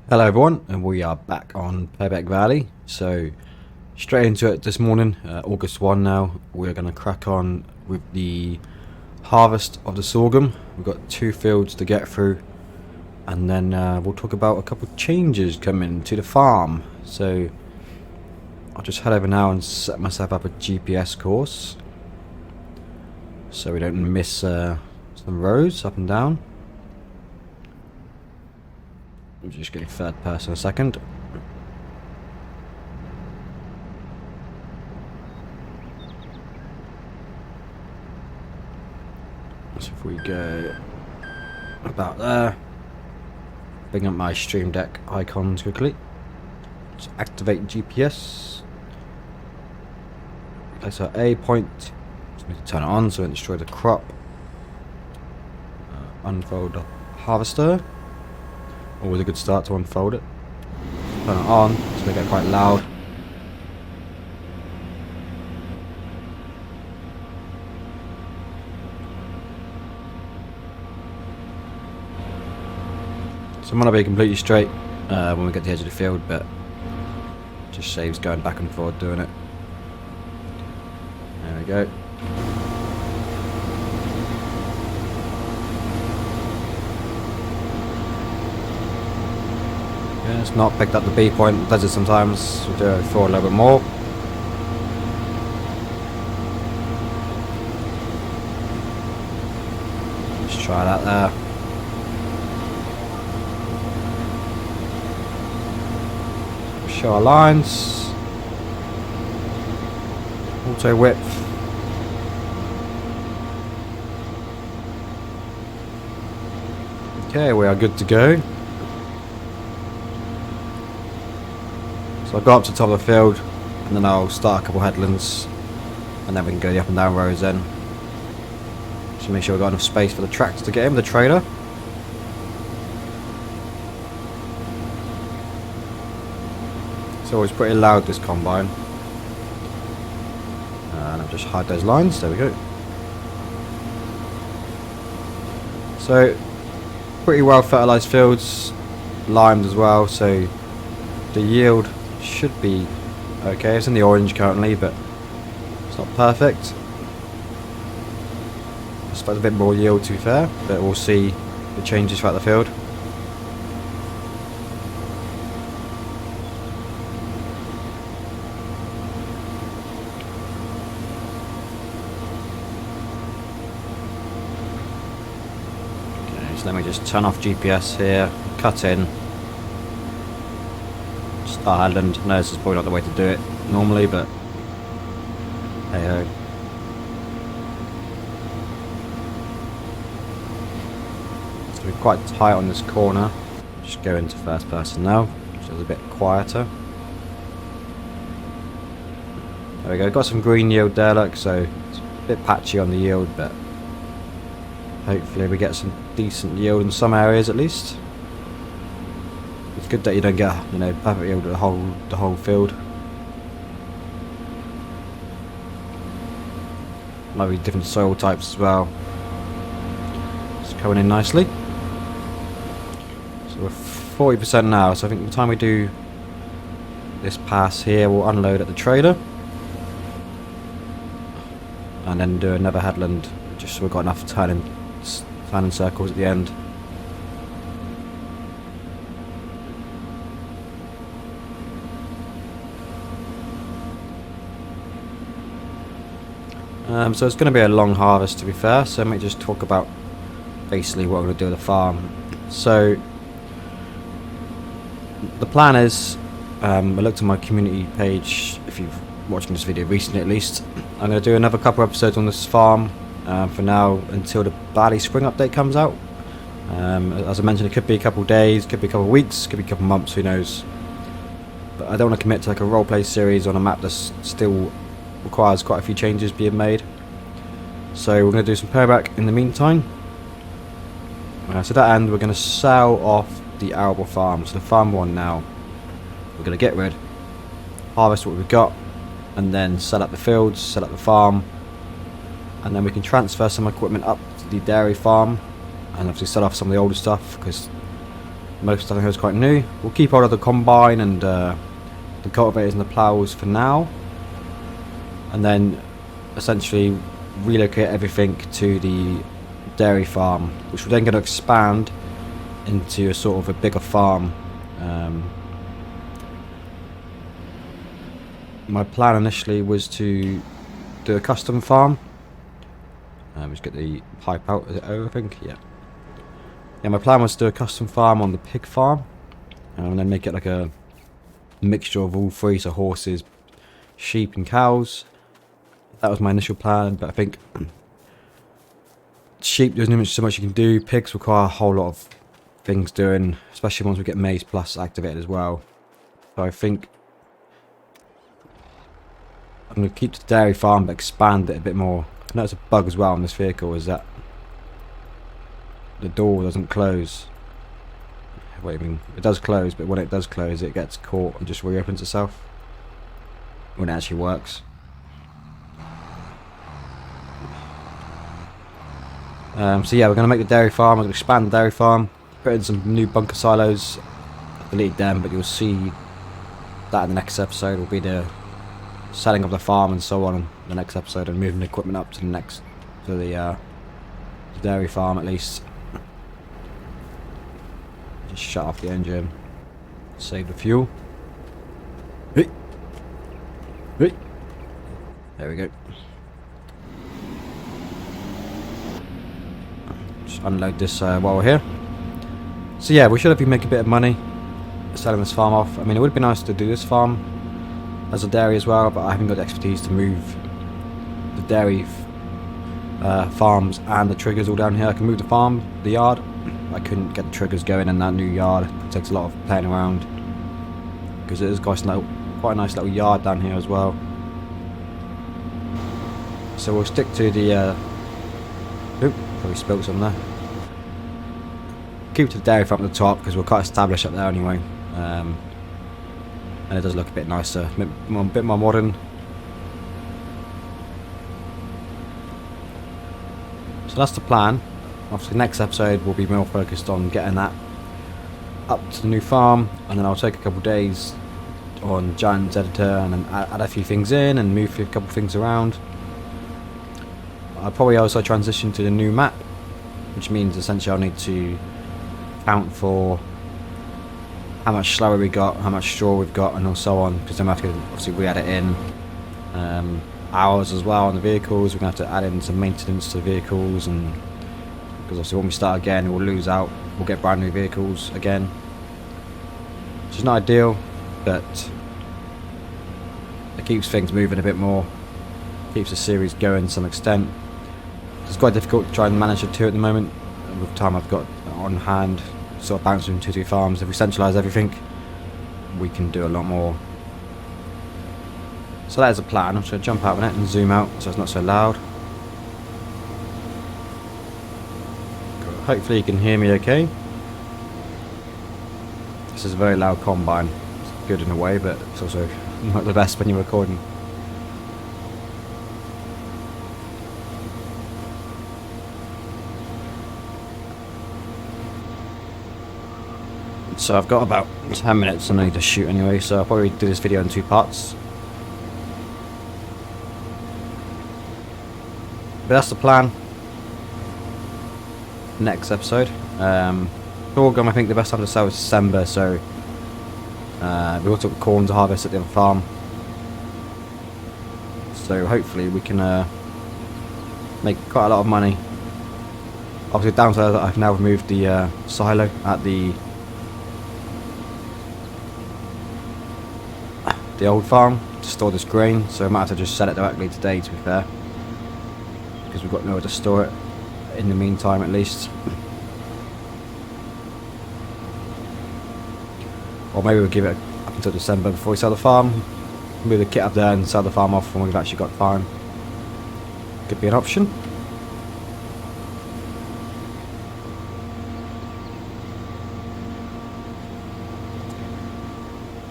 Hello everyone, and we are back on Purbeck Valley. So straight into it this morning, August 1 now. We're going to crack on with the harvest of the sorghum. We've got 2 fields to get through, and then we'll talk about a couple of changes coming to the farm. So I'll just head over now and set myself up a GPS course so we don't miss some roads up and down. I'm just getting third person a second. So if we go about there, bring up my Stream Deck icons quickly. Let's activate GPS. Place our A point. Just need to turn it on so it doesn't destroy the crop. Unfold the harvester. Always a good start to unfold it. Turn it on, so they get quite loud. So I'm going to be completely straight when we get to the edge of the field, but just saves going back and forth doing it. There we go. Yeah, it's not picked up the B point, it does it sometimes. We'll do it for a little bit more. Let's try that there. Show our lines. Auto width. Okay, we are good to go. So I'll go up to the top of the field, and then I'll start a couple headlands, and then we can go the up and down roads then. Just make sure we've got enough space for the tractor to get in with the trailer. It's always pretty loud, this combine. And I'll just hide those lines, there we go. So, pretty well fertilised fields, limed as well, so the yield should be okay. It's in the orange currently, but it's not perfect. I suppose a bit more yield to be fair, but we'll see the changes throughout the field. Okay, so let me just turn off GPS here, cut in. Ireland. No, this is probably not the way to do it normally, but hey ho. So we're quite tight on this corner. Just go into first person now, so it's a bit quieter. There we go, got some green yield there, look, so it's a bit patchy on the yield, but hopefully we get some decent yield in some areas at least. It's good that you don't get, perfect yield at the whole field. Might be different soil types as well. It's coming in nicely. So we're 40% now, so I think by the time we do this pass here, we'll unload at the trailer. And then do another headland, just so we've got enough turning circles at the end. So it's going to be a long harvest to be fair, so let me just talk about basically what we're going to do with the farm. So the plan is, I looked at my community page, if you've watching this video recently at least, I'm going to do another couple episodes on this farm for now until the Barley Spring update comes out. As I mentioned, it could be a couple of days, could be a couple of weeks, could be a couple of months, who knows. But I don't want to commit to like a roleplay series on a map that's still requires quite a few changes being made. So we're going to do some Purbeck in the meantime. So to that end, we're going to sell off the arable farm. So the farm one now, we're going to get rid, harvest what we've got, and then sell up the fields, sell up the farm, and then we can transfer some equipment up to the dairy farm, and obviously sell off some of the older stuff because Most of it is quite new. We'll keep hold of the combine and the cultivators and the plows for now, and then essentially relocate everything to the dairy farm, which we're then going to expand into a sort of a bigger farm. My plan initially was to do a custom farm. Just get the pipe out. Is it over, I think? Yeah. Yeah, my plan was to do a custom farm on the pig farm, and then make it like a mixture of all three, so horses, sheep and cows. That was my initial plan, but I think sheep, there's not so much you can do. Pigs require a whole lot of things doing, especially once we get Maze Plus activated as well. So I think I'm going to keep the dairy farm but expand it a bit more. I know it's a bug as well on this vehicle, is that the door doesn't close. Wait, I mean, it does close, but when it does close it gets caught and just reopens itself when it actually works. So yeah, we're going to make the dairy farm. I'm going to expand the dairy farm, put in some new bunker silos. I deleted them, but you'll see that in the next episode. Will be the setting of the farm and so on in the next episode, and moving the equipment up to the dairy farm at least. Just shut off the engine, save the fuel. Hey. Hey. There we go. Just unload this while we're here. So yeah, we should have make a bit of money selling this farm off. I mean, it would be nice to do this farm as a dairy as well, but I haven't got the expertise to move the dairy farms and the triggers all down here. I can move the yard. I couldn't get the triggers going in that new yard. It takes a lot of playing around, because it is quite a nice little yard down here as well. So we'll stick to the oop, probably spilled some there. Keep to the dairy farm at the top because we're quite established up there anyway. And it does look a bit nicer, a bit more modern. So that's the plan. Obviously next episode will be more focused on getting that up to the new farm, and then I'll take a couple of days on Giant's editor and then add a few things in and move a couple of things around. I'll probably also transition to the new map, which means essentially I'll need to count for how much slower we got, how much straw we've got, and so on, because then we have to obviously re-add it in. Hours as well on the vehicles. We're going to have to add in some maintenance to the vehicles, and because obviously when we start again we'll lose out, we'll get brand new vehicles again, which is not ideal, but it keeps things moving a bit more, keeps the series going to some extent. It's quite difficult to try and manage the two at the moment with the time I've got on hand, sort of bouncing between two farms. If we centralise everything, we can do a lot more. So that is a plan. I'm just going to jump out of it and zoom out so it's not so loud. Hopefully you can hear me okay. This is a very loud combine. It's good in a way, but it's also not the best when you're recording. So I've got about 10 minutes and I need to shoot anyway, so I'll probably do this video in 2 parts. But that's the plan. Next episode. Sorghum, I think the best time to sell is December, so we also got corn to harvest at the other farm. So hopefully we can make quite a lot of money. Obviously the downside is that I've now removed the silo at the old farm to store this grain, so I might have to just sell it directly today, to be fair, because we've got nowhere to store it in the meantime at least. Or maybe we'll give it up until December before we sell the farm, move the kit up there and sell the farm off when we've actually got the farm. Could be an option.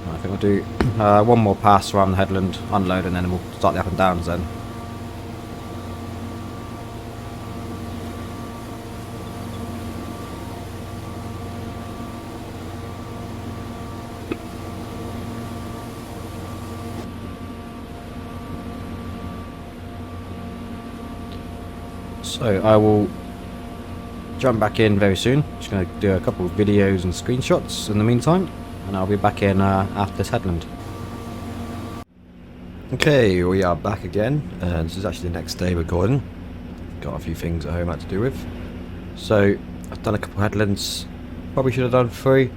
I think we'll do one more pass around the headland, unload, and then we'll start the up and downs then. So I will jump back in very soon. Just going to do a couple of videos and screenshots in the meantime, and I'll be back in after this headland. Okay, we are back again, and this is actually the next day recording. Got a few things at home I had to do with. So I've done a couple of headlands, probably should have done 3.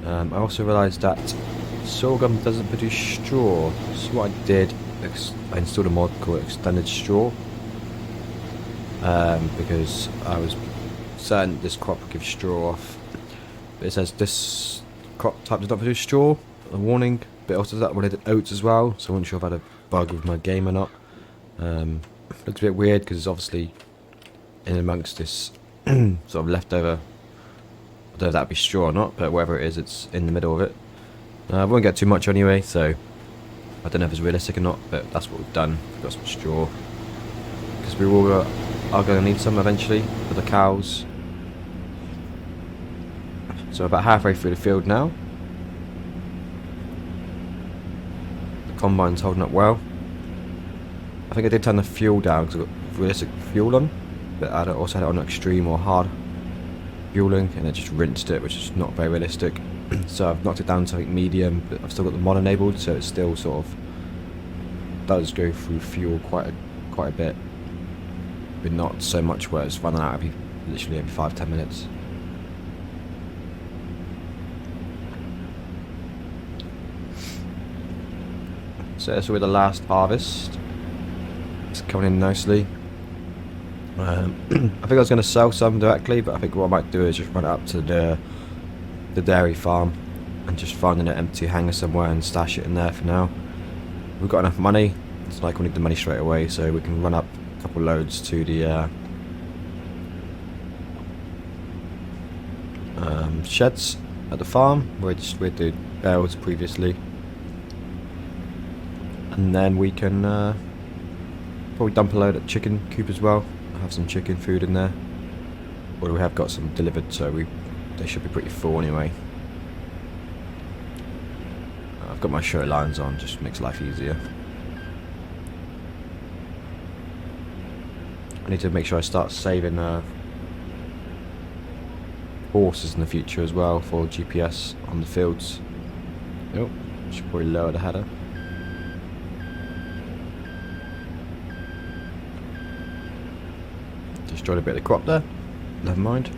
I also realised that sorghum doesn't produce straw, so what I did, I installed a mod called extended straw, because I was certain this crop would give straw off, but it says this crop type does not produce straw, a warning. But also that when I did oats as well, so I wasn't sure if I had a bug with my game or not. Looks a bit weird because it's obviously in amongst this sort of leftover, I don't know if that'd be straw or not, but whatever it is, it's in the middle of it. I won't get too much anyway, so I don't know if it's realistic or not, but that's what we've done. We've got some straw because we all are going to need some eventually for the cows. So about halfway through the field now. The combine's holding up well. I think I did turn the fuel down because I got realistic fuel on, but I also had it on extreme or hard fueling, and it just rinsed it, which is not very realistic. So I've knocked it down to like medium, but I've still got the mod enabled, so it still sort of does go through fuel quite a bit, but not so much where it's running out literally every 5-10 minutes. So that's with the last harvest. It's coming in nicely. I think I was going to sell some directly, but I think what I might do is just run it up to the dairy farm and just find an empty hangar somewhere and stash it in there for now. We've got enough money. It's like we need the money straight away, so we can run up a couple loads to the sheds at the farm where we did bales previously, and then we can probably dump a load at chicken coop as well. Have some chicken food in there, or we have got some delivered, so they should be pretty full anyway. I've got my shirt lines on, just makes life easier. I need to make sure I start saving horses in the future as well for GPS on the fields. Oh, should probably lower the header. Destroyed a bit of the crop there. Never mind.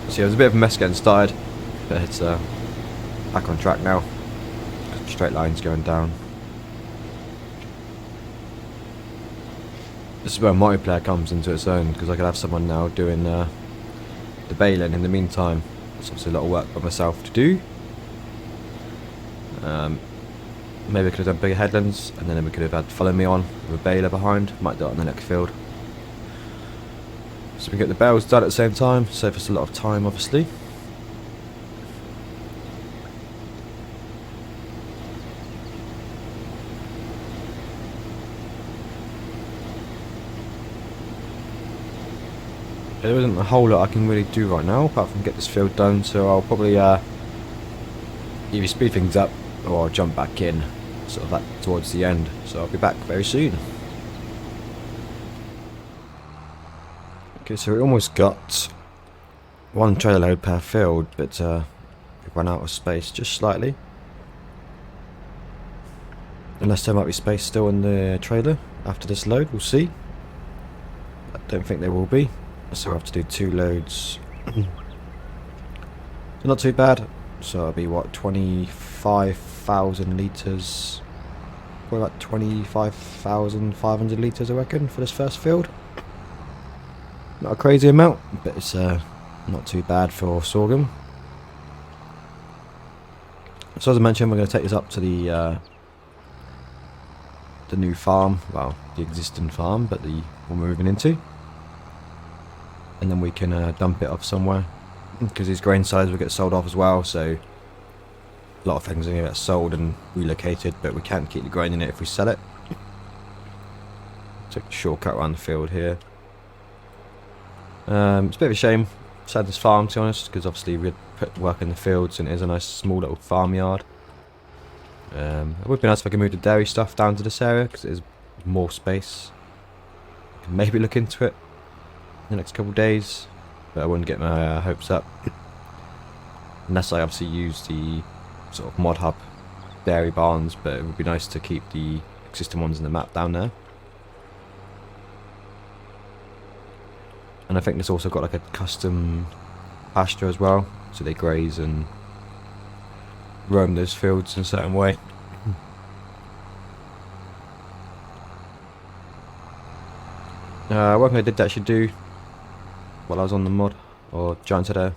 So yeah, it was a bit of a mess getting started, but it's back on track now. Straight lines going down. This is where multiplayer comes into its own, because I could have someone now doing the baling in the meantime. It's obviously a lot of work by myself to do. Maybe I could have done bigger headlands, and then we could have had follow me on with a baler behind. Might do it on the next field. So we get the bales done at the same time, save us a lot of time obviously. There isn't a whole lot I can really do right now apart from get this field done, so I'll probably either speed things up or I'll jump back in sort of that towards the end, so I'll be back very soon. Okay, so we almost got one trailer load per field, but we've run out of space just slightly. Unless there might be space still in the trailer after this load, we'll see. I don't think there will be, so we'll have to do 2 loads. Not too bad, so it'll be what, 25,000 litres, probably about 25,500 litres I reckon for this first field. Not a crazy amount, but it's not too bad for sorghum. So as I mentioned, we're going to take this up to the new farm, well, the existing farm, but the one we're moving into, and then we can dump it off somewhere, because these grain silos will get sold off as well, so a lot of things are going to get sold and relocated, but we can't keep the grain in it if we sell it. Take a shortcut around the field here. It's a bit of a shame selling this farm, to be honest, because obviously we'd put work in the fields and it is a nice small little farmyard. It would be nice if I could move the dairy stuff down to this area, because it is more space. I can maybe look into it in the next couple of days, but I wouldn't get my hopes up. Unless I obviously use the sort of Modhub dairy barns, but it would be nice to keep the existing ones in the map down there. And I think it's also got like a custom pasture as well, so they graze and roam those fields in a certain way. One thing I did actually do while I was on the mod, or giant header,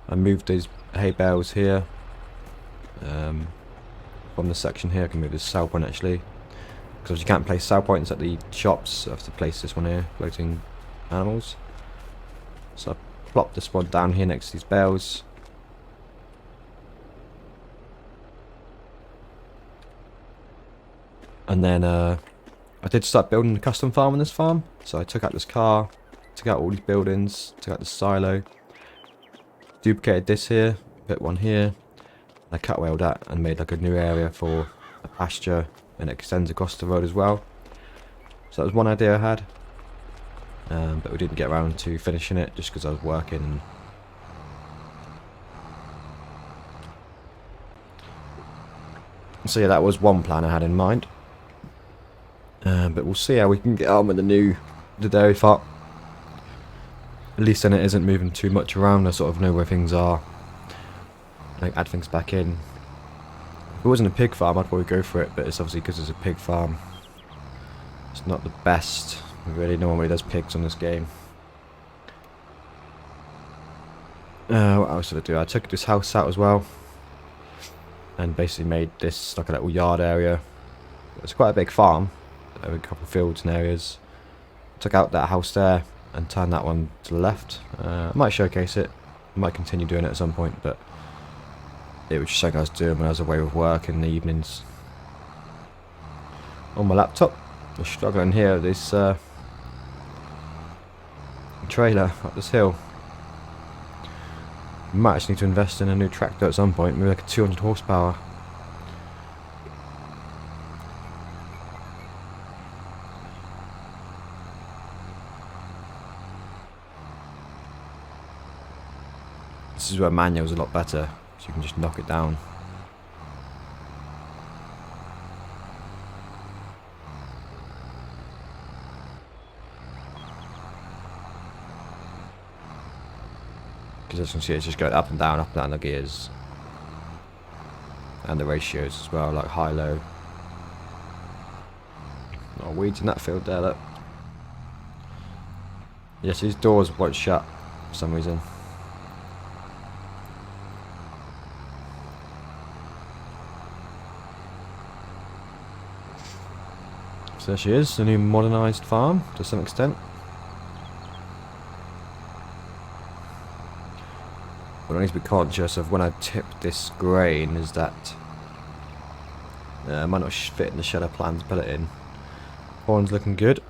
I moved these hay bales here from the section here. I can move this sell point actually, because you can't place sell points at the shops, so I have to place this one here, floating animals. So I plopped this one down here next to these bales. And then I did start building a custom farm on this farm. So I took out this car, took out all these buildings, took out the silo, duplicated this here, put one here. I cut away all that and made like a new area for a pasture, and it extends across the road as well. So that was one idea I had, but we didn't get around to finishing it just because I was working. So yeah, that was one plan I had in mind. But we'll see how we can get on with the dairy farm. At least then it isn't moving too much around. I sort of know where things are. Like add things back in. If it wasn't a pig farm, I'd probably go for it. But it's obviously because it's a pig farm. It's not the best. Really, no one really does pigs on this game. What else did I do? I took this house out as well, and basically made this like a little yard area. It's quite a big farm. A couple of fields and areas. Took out that house there and turned that one to the left. I might showcase it. I might continue doing it at some point, but it was just something I was doing when I was away with work in the evenings. On my laptop, I'm struggling here with this trailer up this hill. Might actually need to invest in a new tractor at some point, maybe like a 200 horsepower. This is where manual's a lot better, so you can just knock it down. Because as you can see, it's just going up and down the gears. And the ratios as well, like high-low. Oh, weeds in that field there, look. Yes, these doors won't shut for some reason. So there she is, a new modernised farm to some extent. What I need to be conscious of when I tip this grain is that I might not fit in the shed I plan to put it in. Corn's looking good.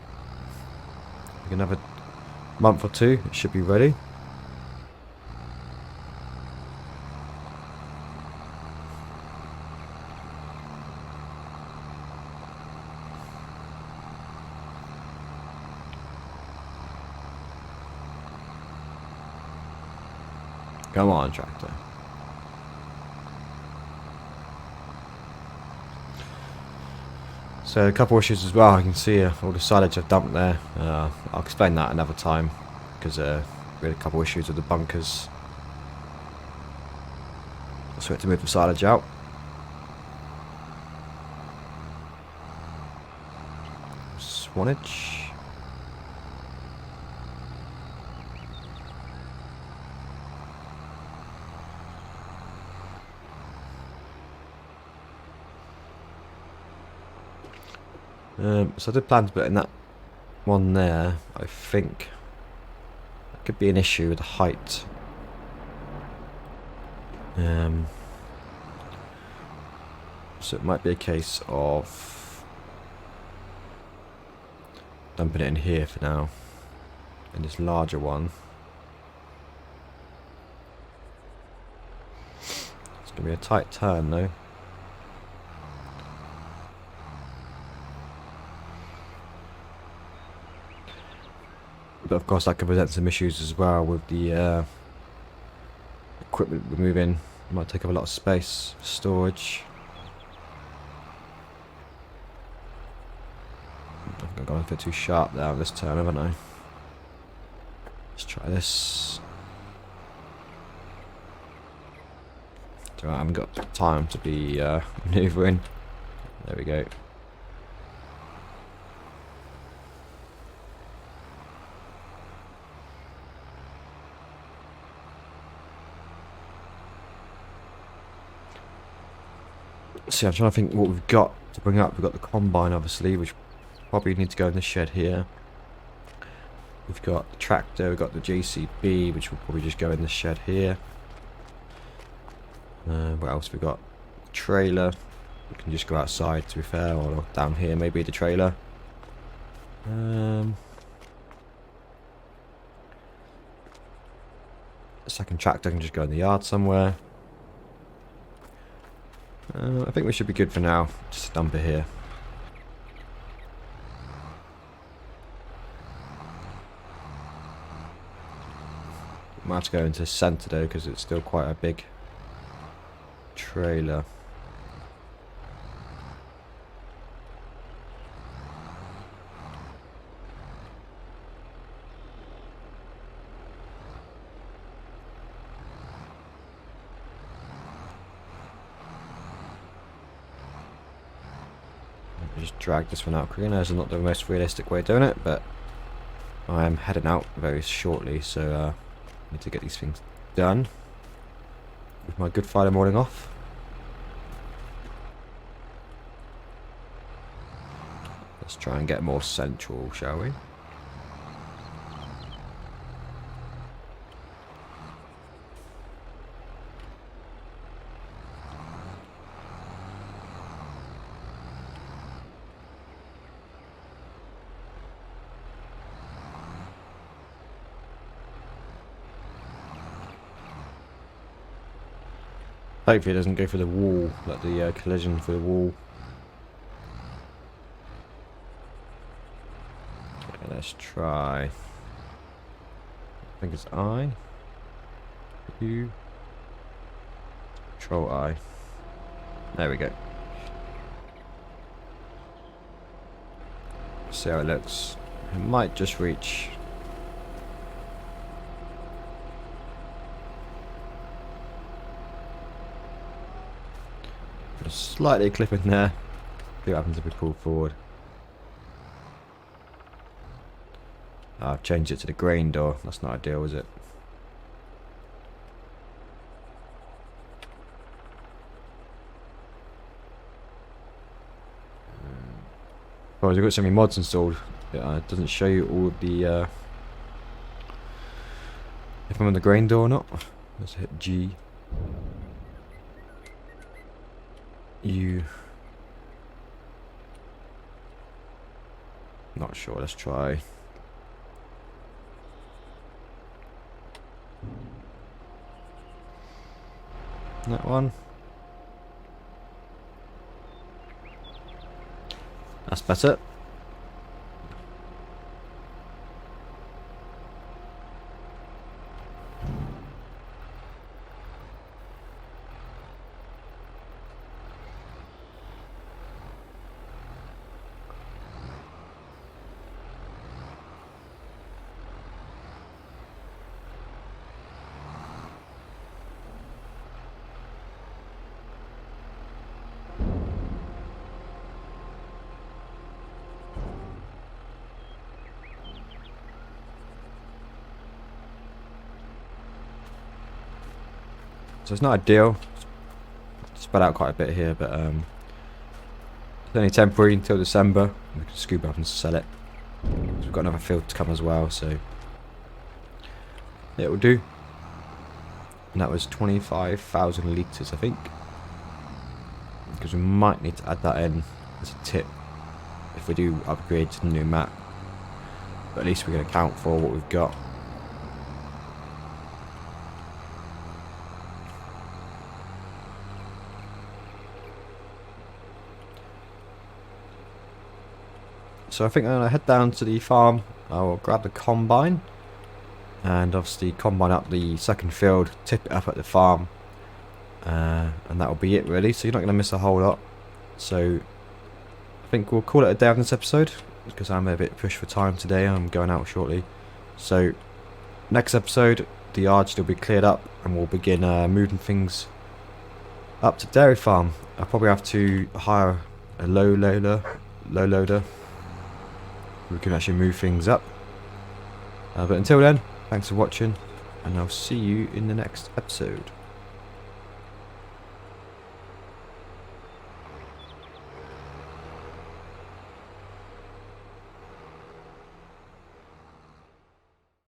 We can have a month or two, it should be ready. Come on, tractor. So a couple of issues as well. I can see all the silage I've dumped there. I'll explain that another time, because we had a couple of issues with the bunkers. So we had to move the silage out. Swanage. So I did plan to put in that one there. I think that could be an issue with the height. So it might be a case of dumping it in here for now, in this larger one. It's going to be a tight turn though. But of course that could present some issues as well with the equipment we're moving. Might take up a lot of space, storage. I've gone a bit too sharp there this turn, haven't I? Let's try this. I haven't got time to be manoeuvring. There we go. See, I'm trying to think what we've got to bring up. We've got the combine, obviously, which probably need to go in the shed here. We've got the tractor, we've got the JCB, which will probably just go in the shed here. What else we got? Trailer. We can just go outside, to be fair, or down here, maybe the trailer. The second tractor can just go in the yard somewhere. I think we should be good for now. Just dump it here. Might have to go into centre though, because it's still quite a big trailer. Just drag this one out quickly. It's not the most realistic way of doing it, but I am heading out very shortly, so I need to get these things done with my Good Friday morning off. Let's try and get more central, shall we? Hopefully it doesn't go for the wall, like the collision for the wall. Okay, let's try. I think it's I. U. Control I. There we go. See how it looks. It might just reach. Slightly clipping there. See what happens if we pull forward. I've changed it to the grain door. That's not ideal, is it? Well, we've got so many mods installed. It doesn't show you all of the if I'm on the grain door or not. Let's hit G. U. Not sure, let's try. That one. That's better. So it's not ideal. Spread out quite a bit here, but it's only temporary until December. We can scoop up and sell it. We've got another field to come as well, so it will do. And that was 25,000 litres, I think. Because we might need to add that in as a tip if we do upgrade to the new map. But at least we're going to account for what we've got. So I think I'm going to head down to the farm I will grab the combine and obviously combine up the second field, tip it up at the farm, and that will be it really. So you're not going to miss a whole lot. So I think we'll call it a day on this episode because I'm a bit pushed for time today. I'm going out shortly. So next episode, the ARGB will be cleared up and we'll begin moving things up to dairy farm. I'll probably have to hire a low loader we can actually move things up. But until then, thanks for watching, and I'll see you in the next episode.